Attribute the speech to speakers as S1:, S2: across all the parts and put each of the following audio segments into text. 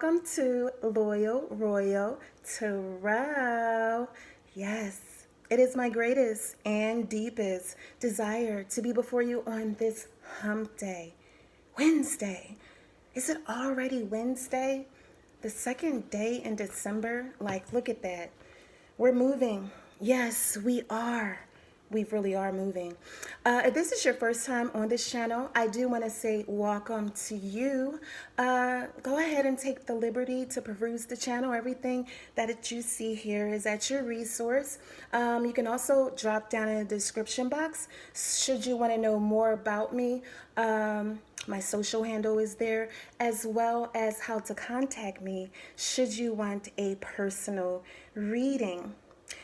S1: welcome to Loyal Royal Tarot. Yes, it is my greatest and deepest desire to be before you on this hump day, Wednesday. Is it already Wednesday? The second day in December? Like, look at that. We're moving. Yes, we are. We really are moving. If this is your first time on this channel, I do want to say welcome to you. Go ahead and take the liberty to peruse the channel. Everything that you see here is at your resource. You can also drop down in the description box should you want to know more about me. My social handle is there, as well as how to contact me should you want a personal reading.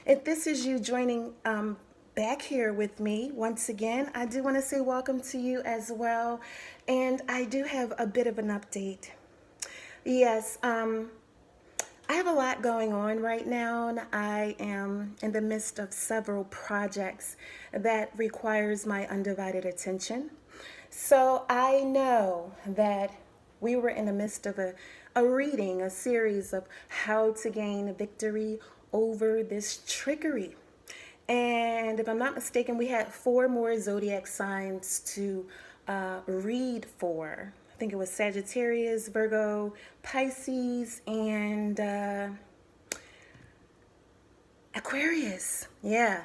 S1: If this is you joining back here with me once again, I do want to say welcome to you as well. And I do have a bit of an update. Yes, I have a lot going on right now, and I am in the midst of several projects that requires my undivided attention. So I know that we were in the midst of a reading, a series of how to gain victory over this trickery. And if I'm not mistaken, we had 4 more zodiac signs to read for. I think it was Sagittarius, Virgo, Pisces, and Aquarius. Yeah.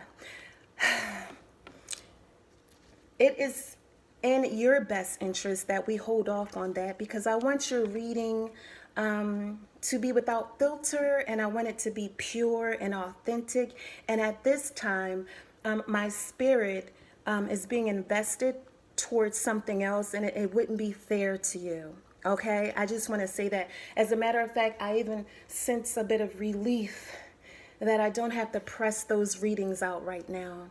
S1: It is in your best interest that we hold off on that, because I want your reading to be without filter, and I want it to be pure and authentic. And at this time, my spirit is being invested towards something else, and it wouldn't be fair to you. Okay, I just want to say that. As a matter of fact, I even sense a bit of relief that I don't have to press those readings out right now.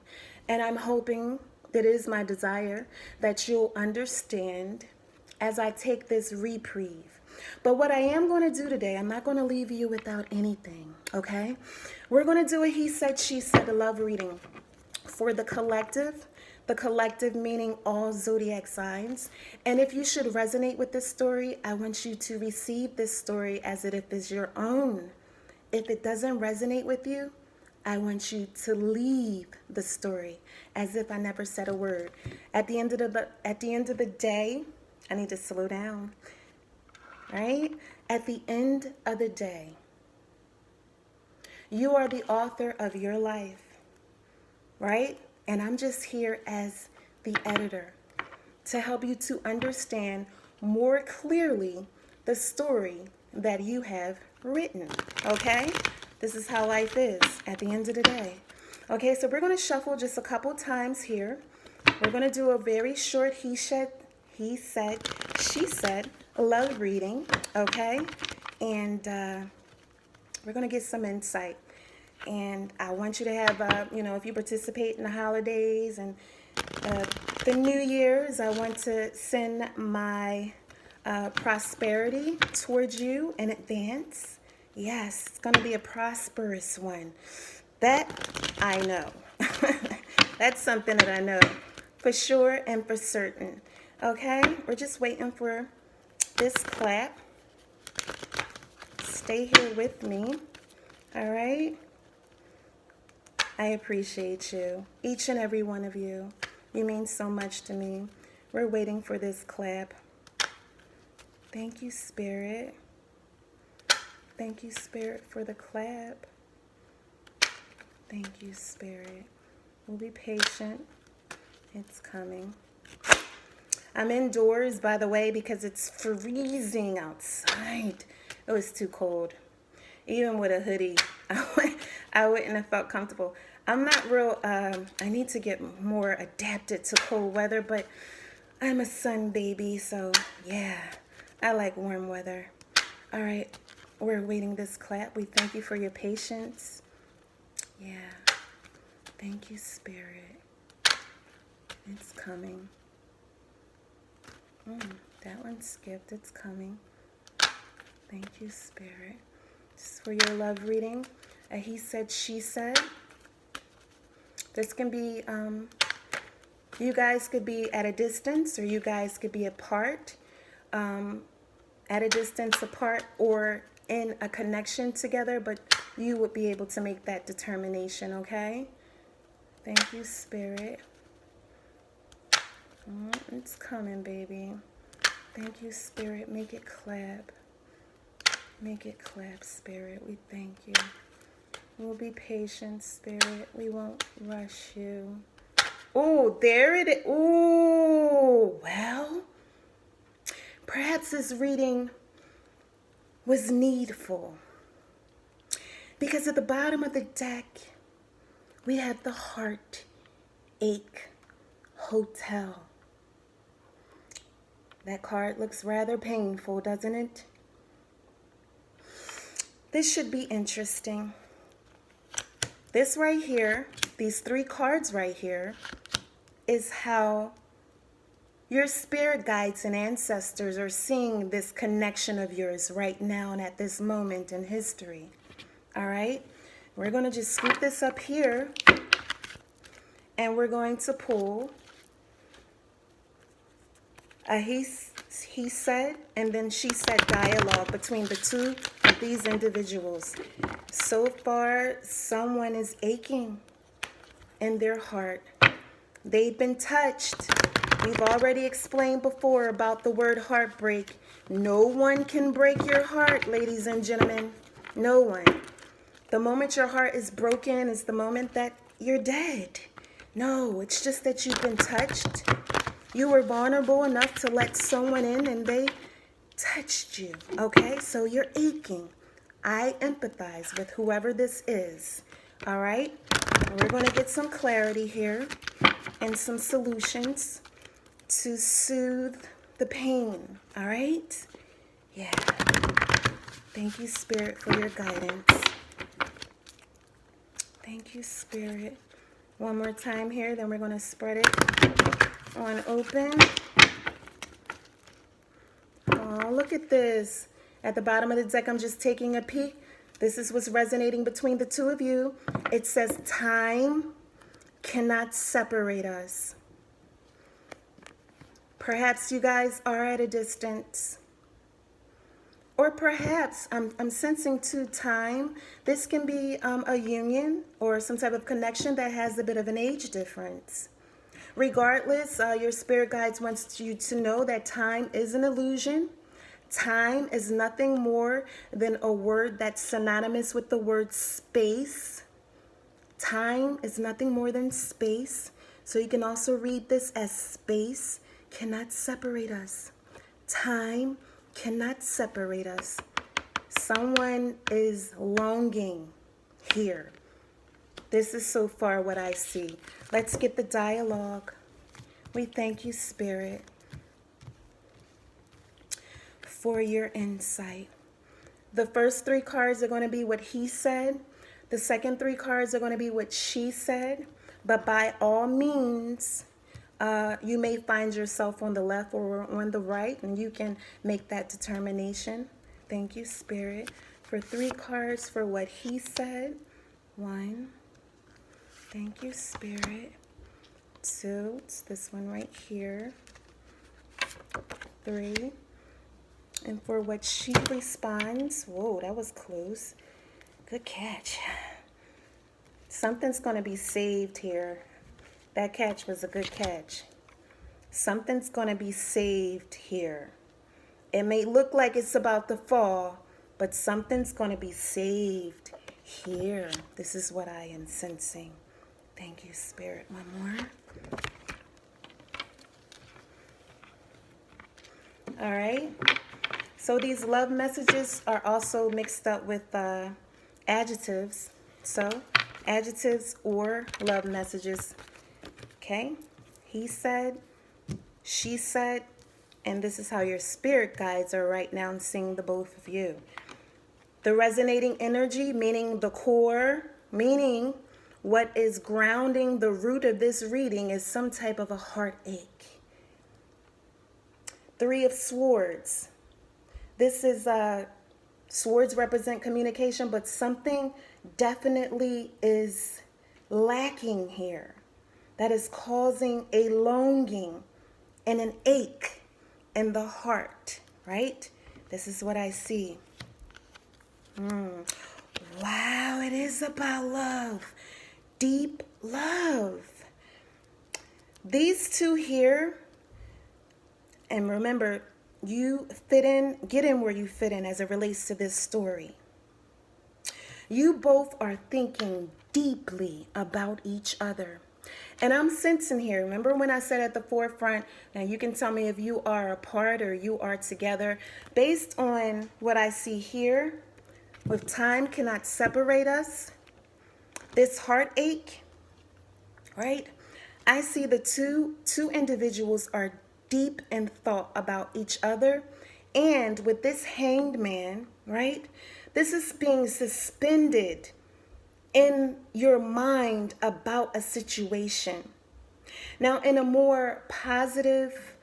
S1: And I'm hoping, that is my desire, that you'll understand as I take this reprieve. But what I am going to do today, I'm not going to leave you without anything, okay? We're going to do a he said, she said, a love reading for the collective meaning all zodiac signs. And if you should resonate with this story, I want you to receive this story as if it's your own. If it doesn't resonate with you, I want you to leave the story as if I never said a word. At the end of the day, I need to slow down. Right? At the end of the day, you are the author of your life. Right? And I'm just here as the editor to help you to understand more clearly the story that you have written. Okay? This is how life is at the end of the day. Okay, so we're going to shuffle just a couple times here. We're going to do a very short he said, she said love reading. Okay? And we're going to get some insight. And I want you to have, if you participate in the holidays and the New Year's, I want to send my prosperity towards you in advance. Yes, it's going to be a prosperous one. That I know. That's something that I know for sure and for certain. Okay, we're just waiting for this clap. Stay here with me. All right. I appreciate you, each and every one of you. You mean so much to me. We're waiting for this clap. Thank you, Spirit. Thank you, Spirit, for the clap. Thank you, Spirit. We'll be patient. It's coming. I'm indoors, by the way, because it's freezing outside. It was too cold. Even with a hoodie, I wouldn't have felt comfortable. I'm not real, I need to get more adapted to cold weather, but I'm a sun baby, so yeah, I like warm weather. All right, we're waiting this clap. We thank you for your patience. Yeah, thank you, Spirit. It's coming. That one skipped. It's coming. Thank you, Spirit. This is for your love reading. He said, she said. This can be, you guys could be at a distance or you guys could be apart. at a distance apart or in a connection together, but you would be able to make that determination, okay? Thank you, Spirit. It's coming, baby. Thank you, Spirit. Make it clap. Make it clap, Spirit. We thank you. We'll be patient, Spirit. We won't rush you. Oh, there it is. Oh, well, perhaps this reading was needful. Because at the bottom of the deck, we have the Heartache Hotel. That card looks rather painful, doesn't it? This should be interesting. This right here, these 3 cards right here, is how your spirit guides and ancestors are seeing this connection of yours right now and at this moment in history. All right? We're going to just scoop this up here, and we're going to pull a he said and then she said dialogue between the 2 of these individuals. So far, someone is aching in their heart. They've been touched. We've already explained before about the word heartbreak. No one can break your heart, ladies and gentlemen. No one. The moment your heart is broken is the moment that you're dead. No, it's just that you've been touched. You were vulnerable enough to let someone in and they touched you, okay? So you're aching. I empathize with whoever this is, all right? We're going to get some clarity here and some solutions to soothe the pain, all right? Yeah. Thank you, Spirit, for your guidance. Thank you, Spirit. One more time here, then we're going to spread it on open. Oh, look at this. At the bottom of the deck, I'm just taking a peek. This is what's resonating between the 2 of you. It says, time cannot separate us. Perhaps you guys are at a distance. Or perhaps, I'm sensing too time. This can be a union or some type of connection that has a bit of an age difference. Regardless, your spirit guides wants you to know that time is an illusion. Time is nothing more than a word that's synonymous with the word space. Time is nothing more than space. So you can also read this as space cannot separate us. Time cannot separate us. Someone is longing here. This is so far what I see. Let's get the dialogue. We thank you, Spirit, for your insight. The first 3 cards are going to be what he said. The second 3 cards are going to be what she said. But by all means, you may find yourself on the left or on the right, and you can make that determination. Thank you, Spirit, for 3 cards for what he said. 1. Thank you, Spirit. 2. It's this one right here. 3. And for what she responds, whoa, that was close. Good catch. Something's going to be saved here. That catch was a good catch. Something's going to be saved here. It may look like it's about to fall, but something's going to be saved here. This is what I am sensing. Thank you, Spirit. One more. All right. So these love messages are also mixed up with adjectives. So adjectives or love messages. Okay. He said, she said, and this is how your spirit guides are right now seeing the both of you. The resonating energy, meaning the core, meaning what is grounding the root of this reading is some type of a heartache. 3 of Swords. This is, swords represent communication, but something definitely is lacking here that is causing a longing and an ache in the heart, right? This is what I see. Wow, it is about love. Deep love. These two here, and remember, you fit in, get in where you fit in as it relates to this story. You both are thinking deeply about each other. And I'm sensing here, remember when I said at the forefront, now you can tell me if you are apart or you are together. Based on what I see here, with time cannot separate us, this heartache, right? I see the two individuals are deep in thought about each other. And with this hanged man, right? This is being suspended in your mind about a situation. Now, in a more positive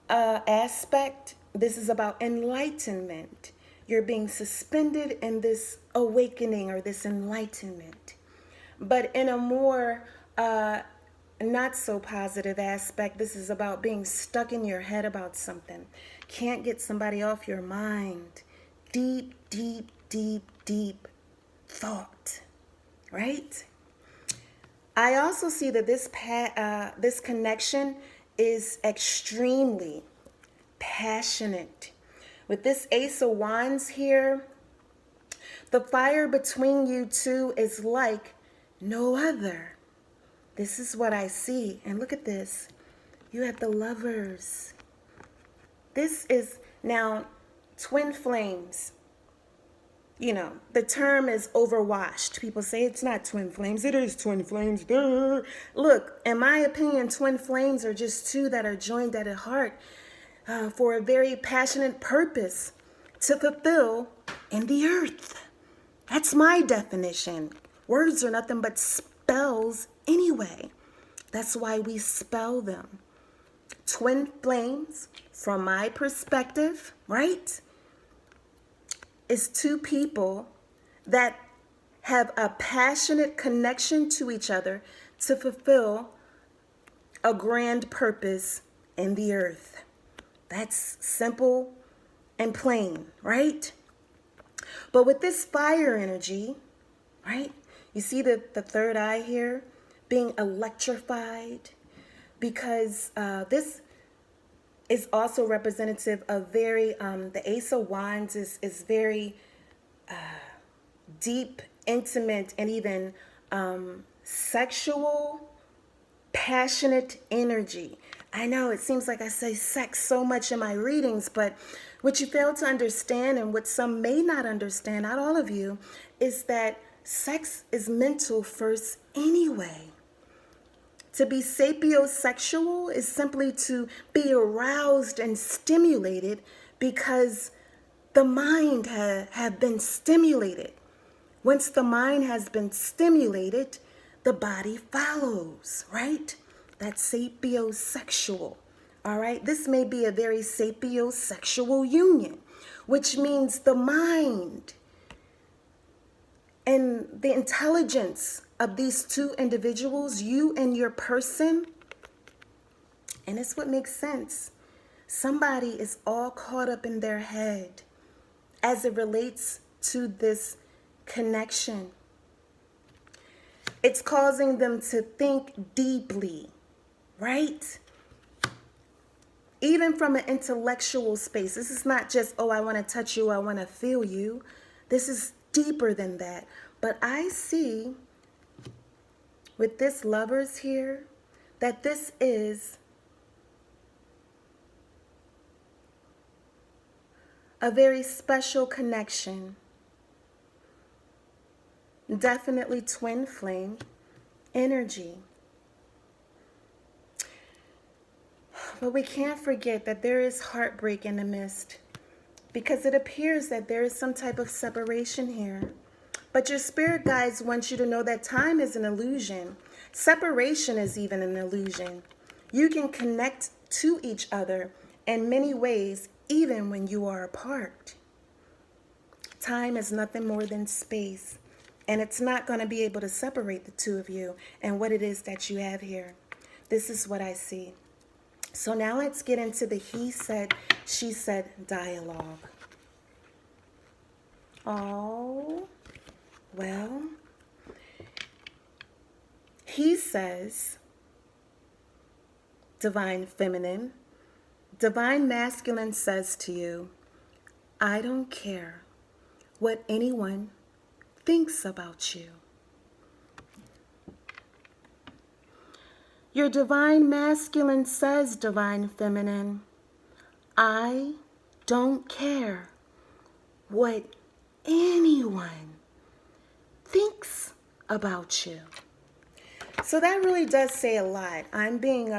S1: aspect, this is about enlightenment. You're being suspended in this awakening or this enlightenment. But in a more not so positive aspect, this is about being stuck in your head about something. Can't get somebody off your mind. Deep, deep, deep, deep thought, right? I also see that this connection is extremely passionate. With this Ace of Wands here, the fire between you two is like no other. This is what I see. And look at this. You have the Lovers. This is now twin flames. You know, the term is overwashed. People say it's not twin flames. It is twin flames. Duh. Look, in my opinion, twin flames are just two that are joined at a heart for a very passionate purpose to fulfill in the earth. That's my definition. Words are nothing but spells anyway. That's why we spell them. Twin flames, from my perspective, right, is two people that have a passionate connection to each other to fulfill a grand purpose in the earth. That's simple and plain, right? But with this fire energy, right, you see the third eye here being electrified, because this is also representative of very, the Ace of Wands is very deep, intimate, and even sexual, passionate energy. I know it seems like I say sex so much in my readings, but what you fail to understand, and what some may not understand, not all of you, is that sex is mental first anyway. To be sapiosexual is simply to be aroused and stimulated because the mind have been stimulated. Once the mind has been stimulated, the body follows, right? That's sapiosexual, all right? This may be a very sapiosexual union, which means the mind and the intelligence of these two individuals, you and your person, and it's what makes sense. Somebody is all caught up in their head as it relates to this connection. It's causing them to think deeply, right? Even from an intellectual space. This is not just, oh, I want to touch you, I want to feel you. This is deeper than that. But I see with this Lovers here that this is a very special connection. Definitely twin flame energy. But we can't forget that there is heartbreak in the midst, because it appears that there is some type of separation here. But your spirit guides want you to know that time is an illusion. Separation is even an illusion. You can connect to each other in many ways, even when you are apart. Time is nothing more than space, and it's not going to be able to separate the two of you and what it is that you have here. This is what I see. So now let's get into the he said, she said dialogue. Oh, well, he says, divine feminine, divine masculine says to you, I don't care what anyone thinks about you. Your divine masculine says, divine feminine, I don't care what anyone thinks about you. So that really does say a lot. I'm being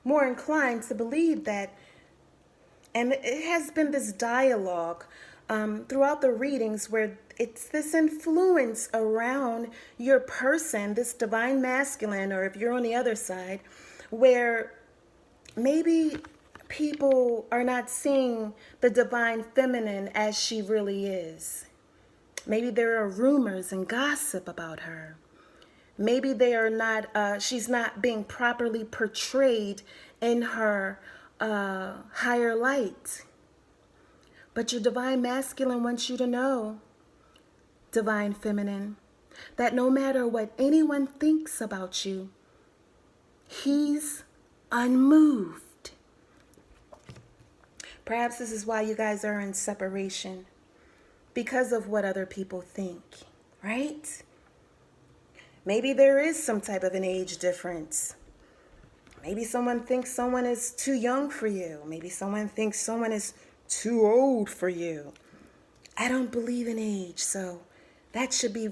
S1: more inclined to believe that, and it has been this dialogue throughout the readings where it's this influence around your person, this divine masculine, or if you're on the other side, where maybe people are not seeing the divine feminine as she really is. Maybe there are rumors and gossip about her. Maybe they are not, she's not being properly portrayed in her higher light. But your divine masculine wants you to know, divine feminine, that no matter what anyone thinks about you, he's unmoved. Perhaps this is why you guys are in separation, because of what other people think, right? Maybe there is some type of an age difference. Maybe someone thinks someone is too young for you. Maybe someone thinks someone is too old for you. I don't believe in age, so that should be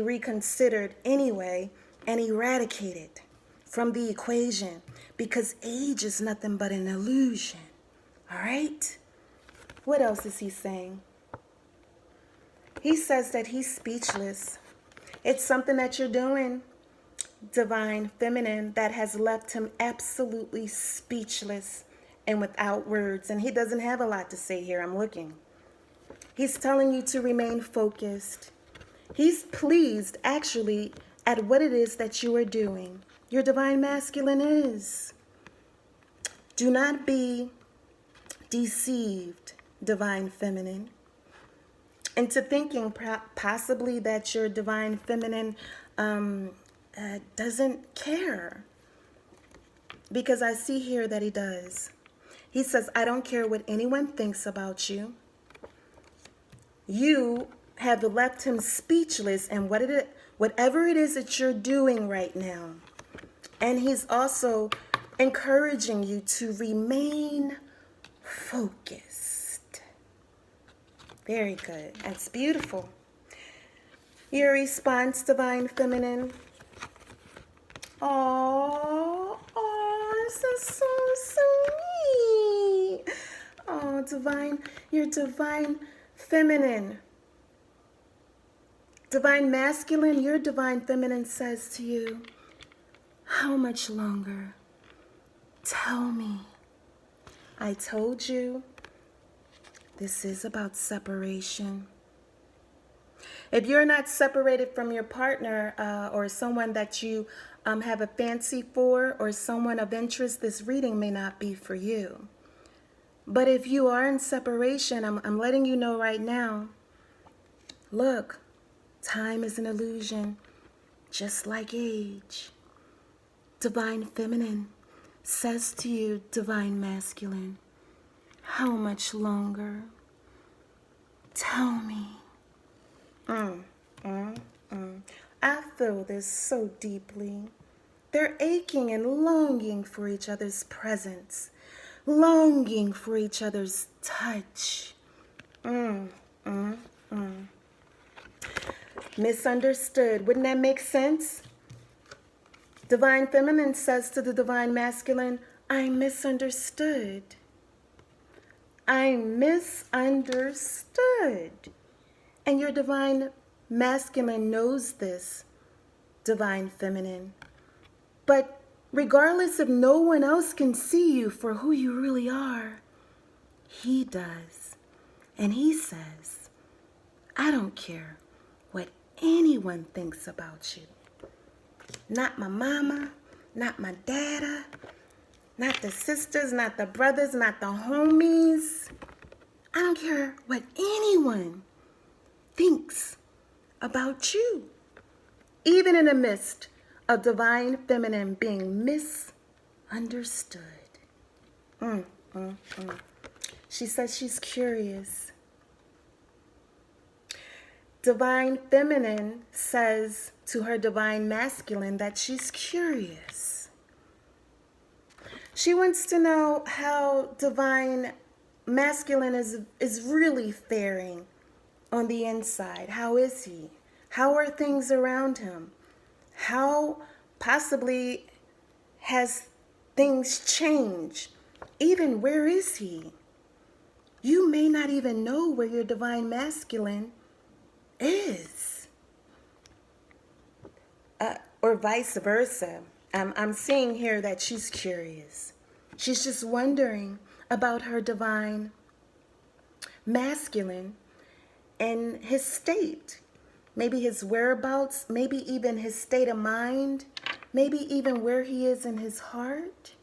S1: reconsidered anyway and eradicated from the equation, because age is nothing but an illusion. All right? What else is he saying? He says that he's speechless. It's something that you're doing, divine feminine, that has left him absolutely speechless and without words. And he doesn't have a lot to say here. I'm looking. He's telling you to remain focused. He's pleased, actually, at what it is that you are doing. Your divine masculine is. Do not be deceived, divine feminine, into thinking possibly that your divine feminine doesn't care. Because I see here that he does. He says, I don't care what anyone thinks about you. You have left him speechless in whatever it is that you're doing right now. And he's also encouraging you to remain focused. Very good. That's beautiful. Your response, divine feminine. Oh, this is so sweet. Oh, your divine feminine. Divine masculine, your divine feminine says to you, how much longer? Tell me. I told you, this is about separation. If you're not separated from your partner or someone that you have a fancy for or someone of interest, this reading may not be for you. But if you are in separation, I'm letting you know right now, look, time is an illusion, just like age. Divine feminine says to you, divine masculine, how much longer? Tell me. I feel this so deeply. They're aching and longing for each other's presence, longing for each other's touch. Misunderstood. Wouldn't that make sense? Divine feminine says to the divine masculine, I misunderstood. I misunderstood. And your divine masculine knows this, divine feminine. But regardless if no one else can see you for who you really are, he does. And he says, I don't care what anyone thinks about you. Not my mama, not my dada, not the sisters, not the brothers, not the homies. I don't care what anyone thinks about you. Even in the midst of divine feminine being misunderstood. Mm, mm, mm. She says she's curious. Divine feminine says to her divine masculine that she's curious. She wants to know how divine masculine is really faring on the inside. How is he? How are things around him? How possibly has things changed? Even where is he? You may not even know where your divine masculine is. Or vice versa. I'm seeing here that she's curious. She's just wondering about her divine masculine and his state. Maybe his whereabouts, maybe even his state of mind, maybe even where he is in his heart.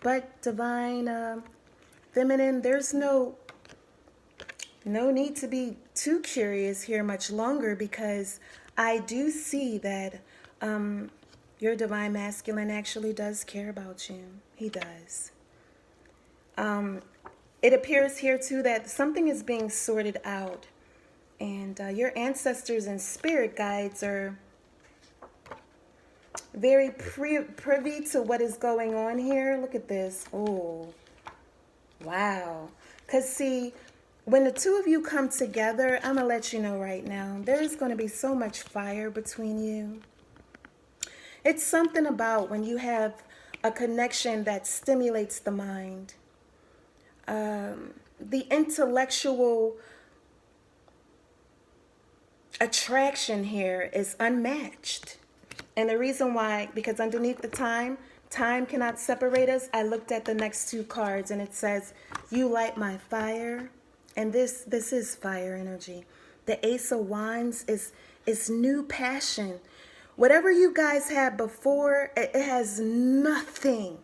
S1: But divine feminine, there's no need to be too curious here much longer, because I do see that your divine masculine actually does care about you. He does. It appears here too that something is being sorted out, and your ancestors and spirit guides are very privy to what is going on here. Look at this. Oh, wow. Because see, when the two of you come together, I'm going to let you know right now, there's going to be so much fire between you. It's something about when you have a connection that stimulates the mind. The intellectual attraction here is unmatched. And the reason why, because underneath the time cannot separate us. I looked at the next two cards and it says, you light my fire. And this is fire energy. The Ace of Wands is new passion. Whatever you guys had before, it has nothing.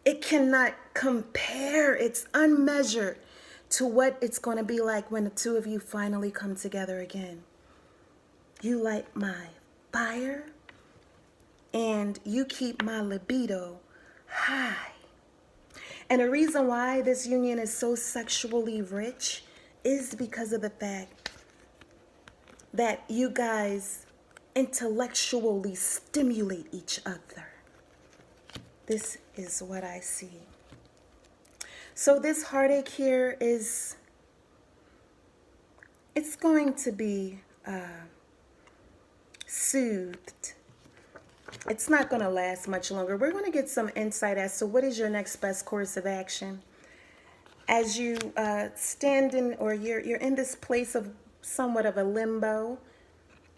S1: It cannot compare. It's unmeasured to what it's going to be like when the two of you finally come together again. You light my fire and you keep my libido high. And the reason why this union is so sexually rich is because of the fact that you guys intellectually stimulate each other. This is what I see. So this heartache here it's going to be soothed. It's not going to last much longer. We're going to get some insight as to what is your next best course of action. As you stand in, or you're in this place of somewhat of a limbo,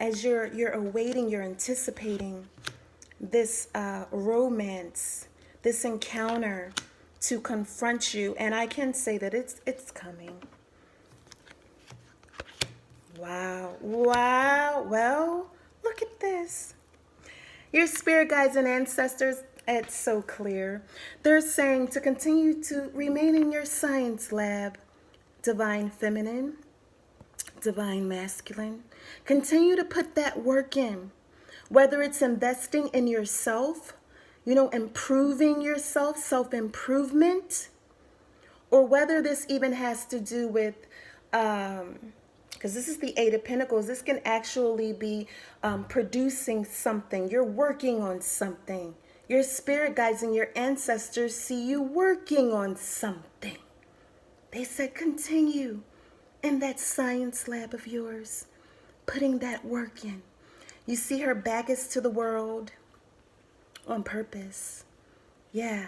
S1: as you're awaiting, you're anticipating this romance, this encounter to confront you. And I can say that it's coming. Wow. Well, look at this. Your spirit guides and ancestors, it's so clear. They're saying to continue to remain in your science lab, divine feminine, divine masculine. Continue to put that work in, whether it's investing in yourself, improving yourself, self-improvement, or whether this even has to do with, because this is the Eight of Pentacles, this can actually be producing something. You're working on something. Your spirit guides and your ancestors see you working on something. They said continue in that science lab of yours, putting that work in. You see her back is to the world on purpose. Yeah.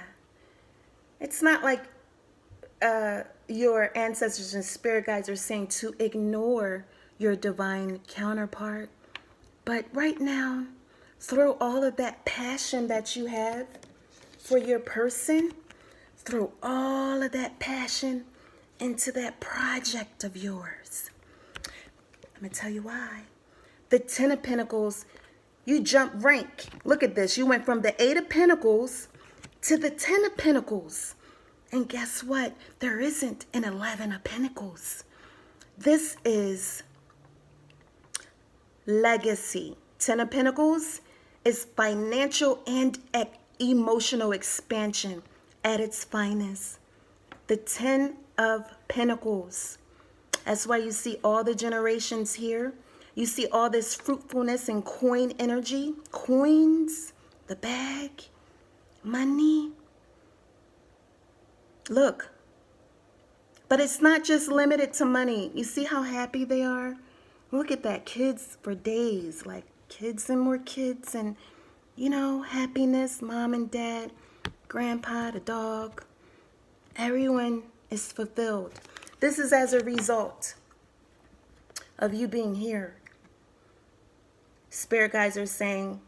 S1: It's not like your ancestors and spirit guides are saying to ignore your divine counterpart. But right now, throw all of that passion that you have for your person, throw all of that passion into that project of yours. I'm going to tell you why. The Ten of Pentacles, you jump rank. Look at this. You went from the Eight of Pentacles to the Ten of Pentacles. And guess what? There isn't an 11 of Pentacles. This is legacy. 10 of Pentacles is financial and emotional expansion at its finest. The 10 of Pentacles. That's why you see all the generations here. You see all this fruitfulness and coin energy. Coins, the bag, money. Look. But it's not just limited to money. You see how happy they are? Look at that. Kids for days. Like kids and more kids. And, you know, happiness. Mom and dad. Grandpa, the dog. Everyone is fulfilled. This is as a result of you being here. Spirit guides are saying,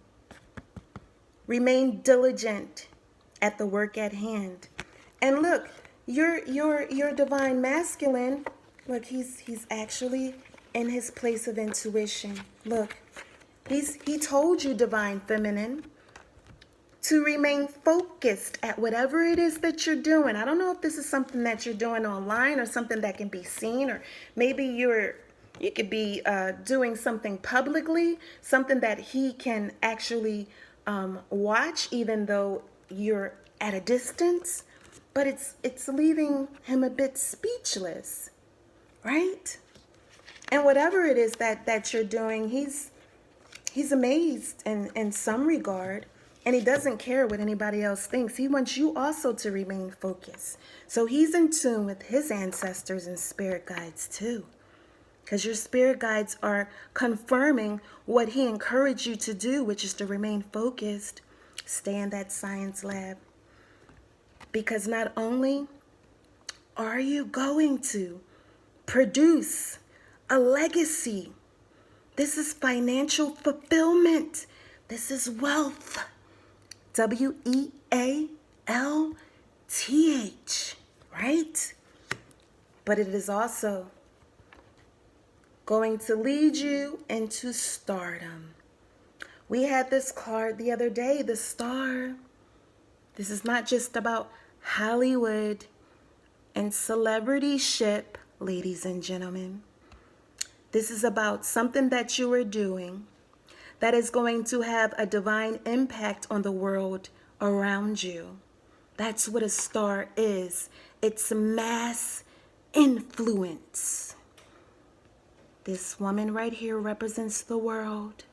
S1: remain diligent at the work at hand. And look, your divine masculine, look, he's actually in his place of intuition. Look, he told you, divine feminine, to remain focused at whatever it is that you're doing. I don't know if this is something that you're doing online or something that can be seen, or maybe you could be doing something publicly, something that he can actually watch, even though you're at a distance. But it's leaving him a bit speechless, right? And whatever it is that you're doing, he's amazed in some regard. And he doesn't care what anybody else thinks. He wants you also to remain focused. So he's in tune with his ancestors and spirit guides too. Because your spirit guides are confirming what he encouraged you to do, which is to remain focused. Stay in that science lab. Because not only are you going to produce a legacy, this is financial fulfillment. This is wealth. W-E-A-L-T-H, right? But it is also going to lead you into stardom. We had this card the other day, the Star. This is not just about Hollywood and celebrity-ship, ladies and gentlemen. This is about something that you are doing that is going to have a divine impact on the world around you. That's what a star is. It's mass influence. This woman right here represents the world.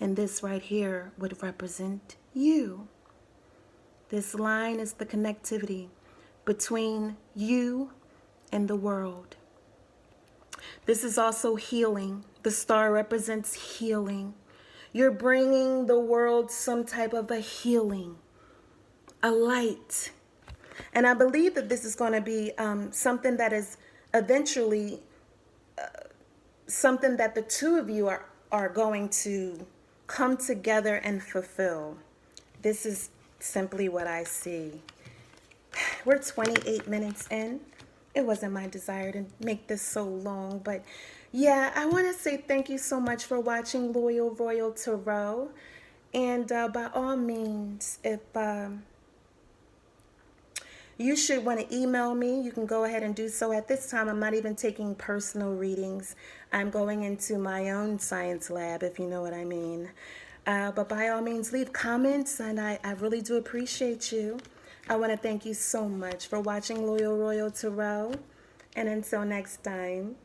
S1: And this right here would represent you. This line is the connectivity between you and the world. This is also healing. The star represents healing. You're bringing the world some type of a healing, a light. And I believe that this is going to be something that is eventually something that the two of you are going to come together and fulfill. This is simply what I see. We're 28 minutes in. It wasn't my desire to make this so long, but yeah, I want to say thank you so much for watching Loyal Royal Tarot. And by all means, if you should want to email me, you can go ahead and do so. At this time, I'm not even taking personal readings. I'm going into my own science lab, if you know what I mean. But by all means, leave comments, and I really do appreciate you. I want to thank you so much for watching Loyal Royal Tarot. And until next time.